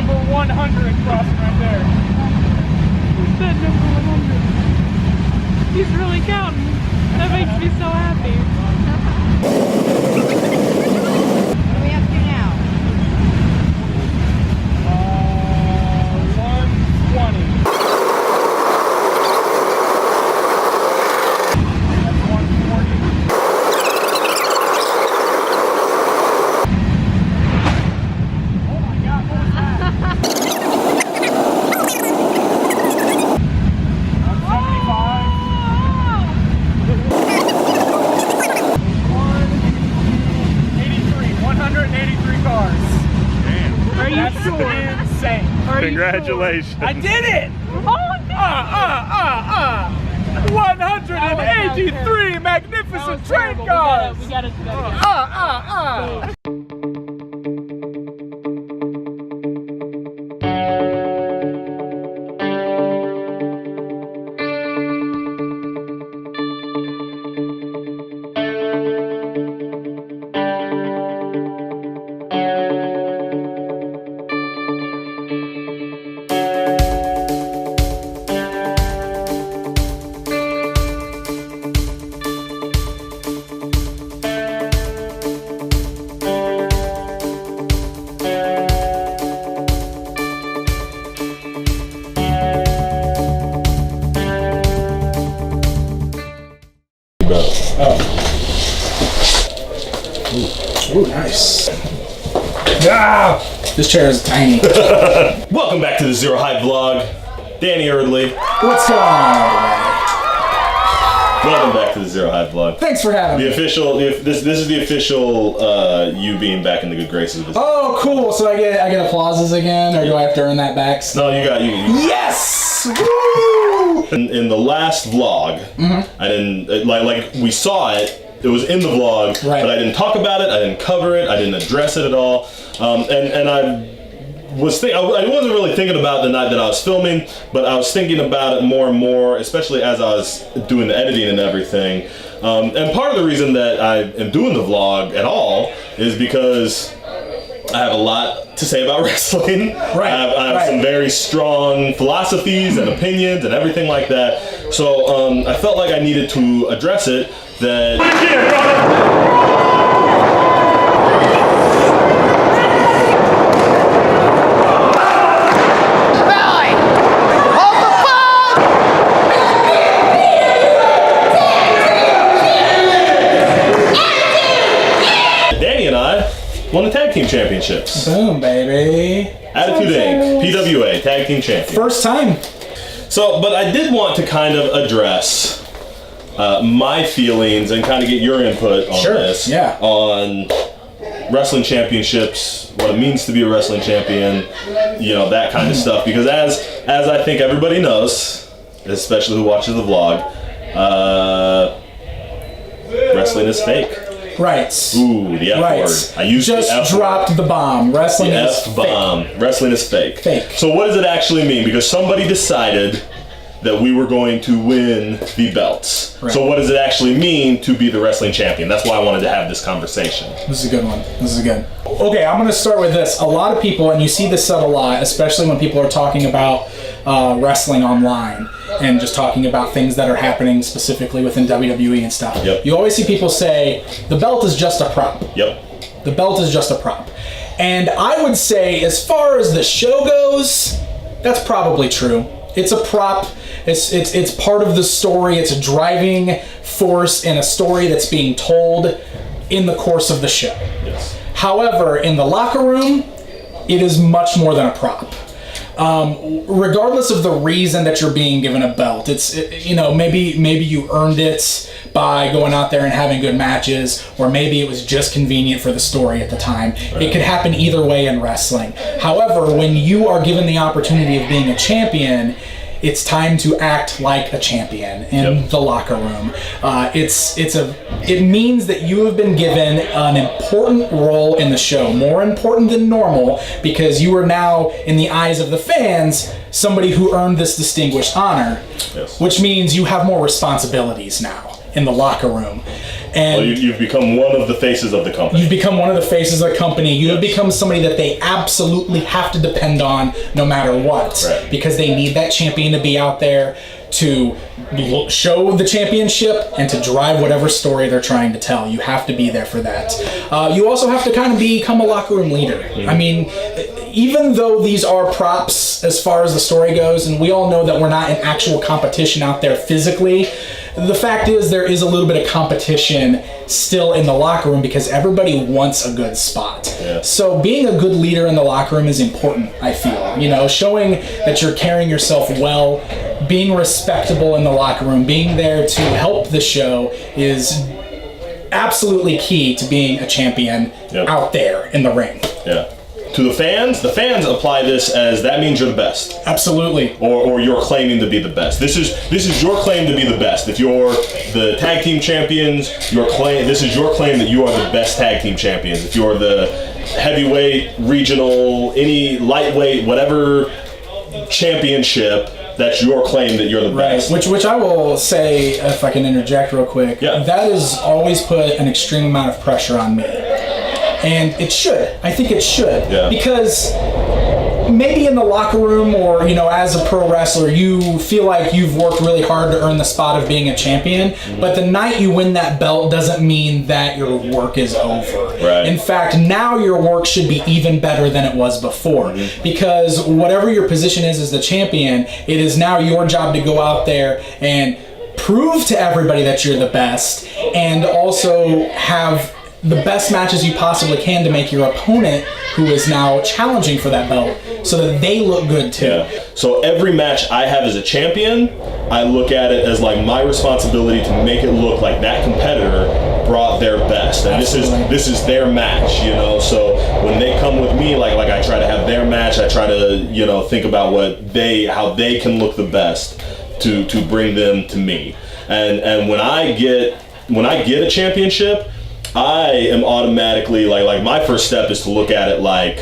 number 100 crossing right there. Who's that number 100? He's really counting. That makes me so happy. What do we have to do now? 120. That's 140. Oh my God, what was that? 183 cars. Damn. Are you That's sure? insane. Are you Congratulations. I did it! sure? Oh, no. 183 magnificent train cars! We got it. Ooh, nice. Ah, this chair is tiny. Welcome back to the Zero Hype vlog. Danny Erdley. What's going on, everybody? Welcome back to the Zero Hype vlog. Thanks for having The me. official. This is the official you being back in the good graces of this. Oh, cool. So I get applauses again, or do I have to earn that back? No, you got you. Yes! Woo! In the last vlog, I didn't like we saw it. It was in the vlog, Right. but I didn't talk about it. I didn't cover it. I didn't address it at all. And I wasn't really thinking about the night that I was filming, but I was thinking about it more and more, especially as I was doing the editing and everything. And part of the reason that I am doing the vlog at all is because I have a lot to say about wrestling. Right, I have right. some very strong philosophies and opinions and everything like that. So I felt like I needed to address it. That Danny and I won the tag team championships. Boom, baby. Attitude Inc. PWA tag team champion. First time. So, but I did want to kind of address my feelings and kind of get your input on Sure, this. yeah. On wrestling championships, what it means to be a wrestling champion, you know, that kind of stuff. Because as I think everybody knows, especially who watches the vlog, wrestling is fake. Right. Ooh, the F Right. word. I used Just the F dropped word. the bomb. Wrestling The is F bomb. Wrestling is fake. Fake. So what does it actually mean? Because somebody decided that we were going to win the belts. Right. So what does it actually mean to be the wrestling champion? That's why I wanted to have this conversation. This is a good one. This is good. Okay, I'm going to start with this. A lot of people, and you see this said a lot, especially when people are talking about wrestling online and just talking about things that are happening specifically within WWE and stuff. Yep. You always see people say, the belt is just a prop. Yep. The belt is just a prop. And I would say, as far as the show goes, that's probably true. It's a prop. It's part of the story. It's a driving force in a story that's being told in the course of the show. Yes. However, in the locker room, it is much more than a prop. Regardless of the reason that you're being given a belt, maybe you earned it by going out there and having good matches, or maybe it was just convenient for the story at the time. Right. It could happen either way in wrestling. However, when you are given the opportunity of being a champion, it's time to act like a champion in the locker room. It means that you have been given an important role in the show, more important than normal, because you are now, in the eyes of the fans, somebody who earned this distinguished honor, Yes. which means you have more responsibilities now in the locker room. And You've become one of the faces of the company. you've become one of the faces of the company. You have become somebody that they absolutely have to depend on no matter what. Right. Because they need that champion to be out there to show the championship and to drive whatever story they're trying to tell. You have to be there for that. You also have to kind of become a locker room leader. I mean, even though these are props as far as the story goes, and we all know that we're not in actual competition out there physically, the fact is there is a little bit of competition still in the locker room because everybody wants a good spot. Yeah. So being a good leader in the locker room is important, I feel. You know, showing that you're carrying yourself well, being respectable in the locker room, being there to help the show is absolutely key to being a champion out there in the ring. Yeah. To the fans apply this as that means you're the best. Absolutely. Or you're claiming to be the best. This is your claim to be the best. If you're the tag team champions, this is your claim that you are the best tag team champions. If you're the heavyweight, regional, any lightweight, whatever championship, that's your claim that you're the best. Which I will say, if I can interject real quick, that has always put an extreme amount of pressure on me. And it should. I think it should. Yeah. Because maybe in the locker room or, you know, as a pro wrestler, you feel like you've worked really hard to earn the spot of being a champion. But the night you win that belt doesn't mean that your work is over. Right. In fact, now your work should be even better than it was before. Because whatever your position is as the champion, it is now your job to go out there and prove to everybody that you're the best and also have the best matches you possibly can to make your opponent, who is now challenging for that belt, so that they look good too. Yeah. So every match I have as a champion, I look at it as like my responsibility to make it look like that competitor brought their best, and this is their match, you know. So when they come with me, like I try to have their match. I try to, you know, think about how they can look the best to bring them to me. And when I get a championship, I am automatically like my first step is to look at it like,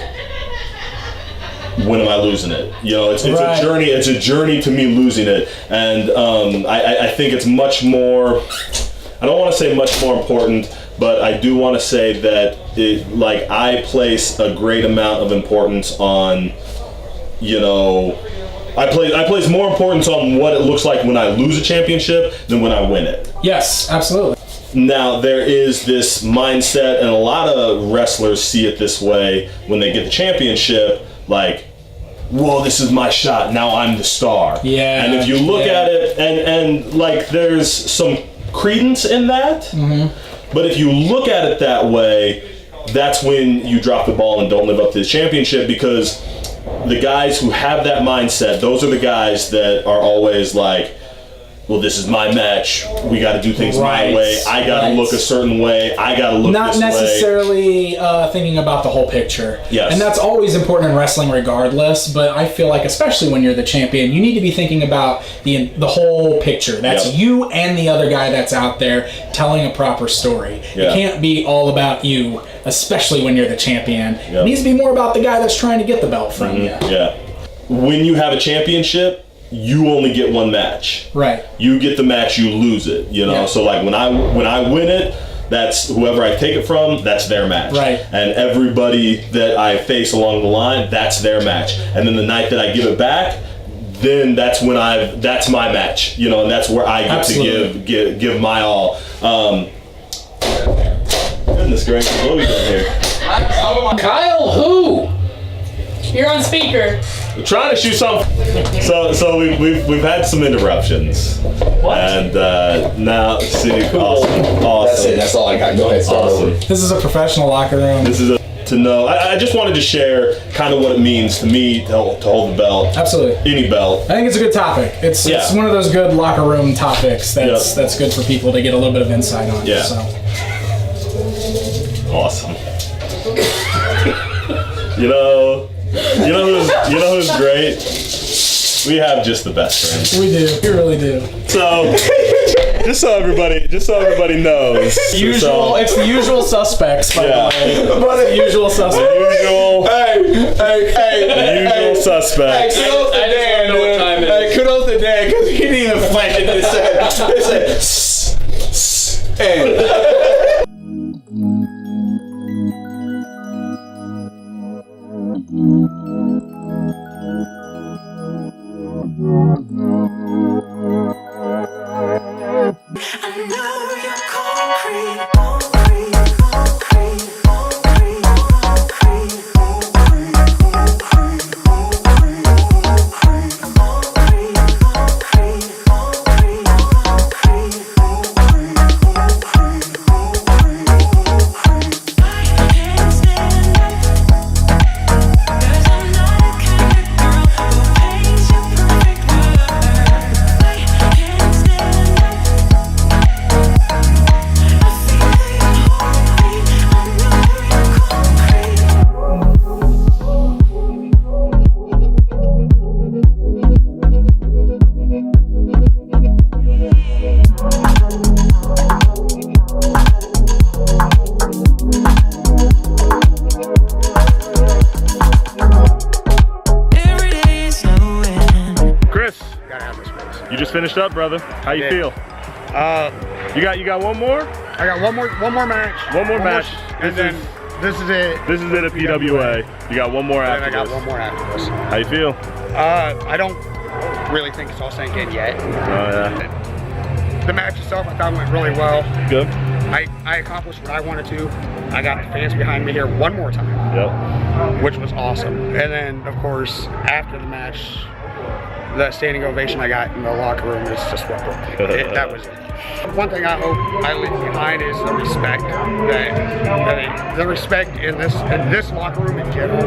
when am I losing it? You know, it's Right. a journey. It's a journey to me losing it, and I think it's much more. I don't want to say much more important, but I do want to say that I place a great amount of importance on, you know, I place more importance on what it looks like when I lose a championship than when I win it. Yes, absolutely. Now, there is this mindset, and a lot of wrestlers see it this way when they get the championship, like, whoa, this is my shot, now I'm the star. Yeah. And if you look at it, and like, there's some credence in that, but if you look at it that way, that's when you drop the ball and don't live up to the championship, because the guys who have that mindset, those are the guys that are always like, well, this is my match. We got to do things my way. I got to look a certain way. I got to look Not this way. necessarily thinking about the whole picture. Yes. And that's always important in wrestling regardless, but I feel like especially when you're the champion, you need to be thinking about the whole picture. That's you and the other guy that's out there telling a proper story. Yeah. It can't be all about you, especially when you're the champion. Yep. It needs to be more about the guy that's trying to get the belt from you. Yeah. When you have a championship, you only get one match. Right. You get the match, you lose it. You know. Yeah. So like when I win it, that's whoever I take it from. That's their match. Right. And everybody that I face along the line, that's their match. And then the night that I give it back, then that's when that's my match. You know, and that's where I get to give my all. Goodness gracious, what are we doing here? Kyle, who? You're on speaker. We're trying to shoot something. So we've had some interruptions. What? And now see, awesome. That's it. That's all I got. Go ahead. Start over. This is a professional locker room. This is to know. I just wanted to share kind of what it means to me to hold the belt. Absolutely. Any belt. I think it's a good topic. It's one of those good locker room topics that's good for people to get a little bit of insight on. Yeah. So. Awesome. You know who's great? We have just the best friends. We do. We really do. So just so everybody knows. It's the usual suspects, by the way. But the usual suspects. The usual suspects. I don't know what time it is. Kudos to Dan, because he didn't even flinch. It said, Finished up, brother. How you feel? You got one more? I got one more match. One more match. And then this is it. This is it at PWA. You got one more after this. I got this. one more after this. How you feel? I don't really think it's all sank in yet. Yeah. The match itself, I thought went really well. Good. I accomplished what I wanted to. I got the fans behind me here one more time. Yep. Which was awesome. And then, of course, after the match, the standing ovation I got in the locker room is just what broke me. That was it. One thing I hope I leave behind is the respect the respect in this locker room in general.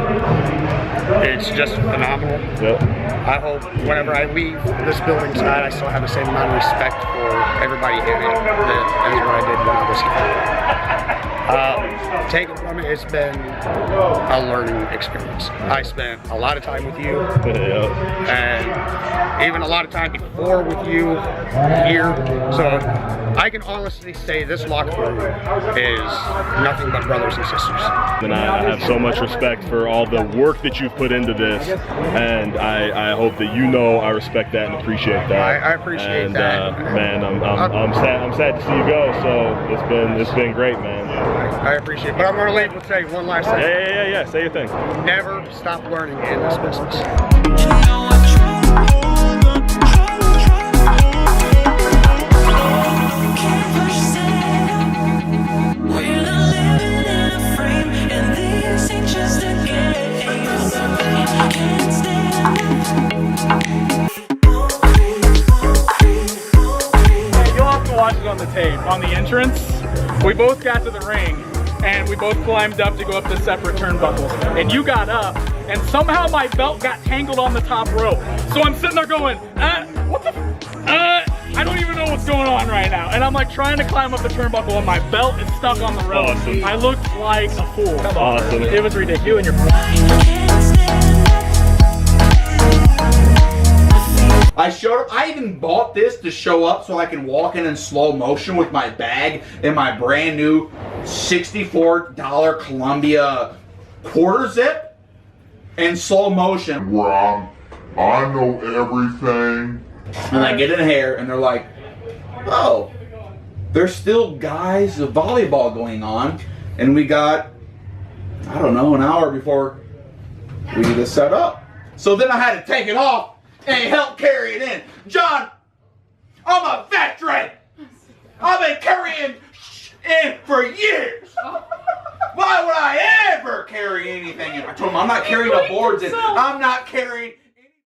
It's just phenomenal. Yep. I hope whenever I leave this building tonight, I still have the same amount of respect for everybody in it as what I did when I was here. Taken from it, it's been a learning experience. I spent a lot of time with you, and even a lot of time before with you here. So I can honestly say this locker room is nothing but brothers and sisters. And I have so much respect for all the work that you've put into this, and I hope that you know I respect that and appreciate that. I appreciate that. Man, I'm sad to see you go. So it's been great, man. I appreciate it. But I'm gonna leave with say one last thing. Yeah. Say your thing. Never stop learning in this business. You'll have to watch it on the tape. On the entrance, we both got to the ring and we both climbed up to go up the separate turnbuckles. And you got up and somehow my belt got tangled on the top rope. So I'm sitting there going, what the I don't even know what's going on right now. And I'm like trying to climb up the turnbuckle and my belt is stuck on the rope. Awesome. I looked like a fool. Awesome. It was ridiculous. I showed up. I even bought this to show up so I can walk in slow motion with my bag and my brand new $64 Columbia quarter zip in slow motion. Where I know everything. And I get in here and they're like, oh, there's still guys of volleyball going on. And we got, I don't know, an hour before we get set up. So then I had to take it off and help carry it in. John, I'm a veteran. I've been carrying in for years. Why would I ever carry anything in? I told him I'm not carrying the boards in. I'm not carrying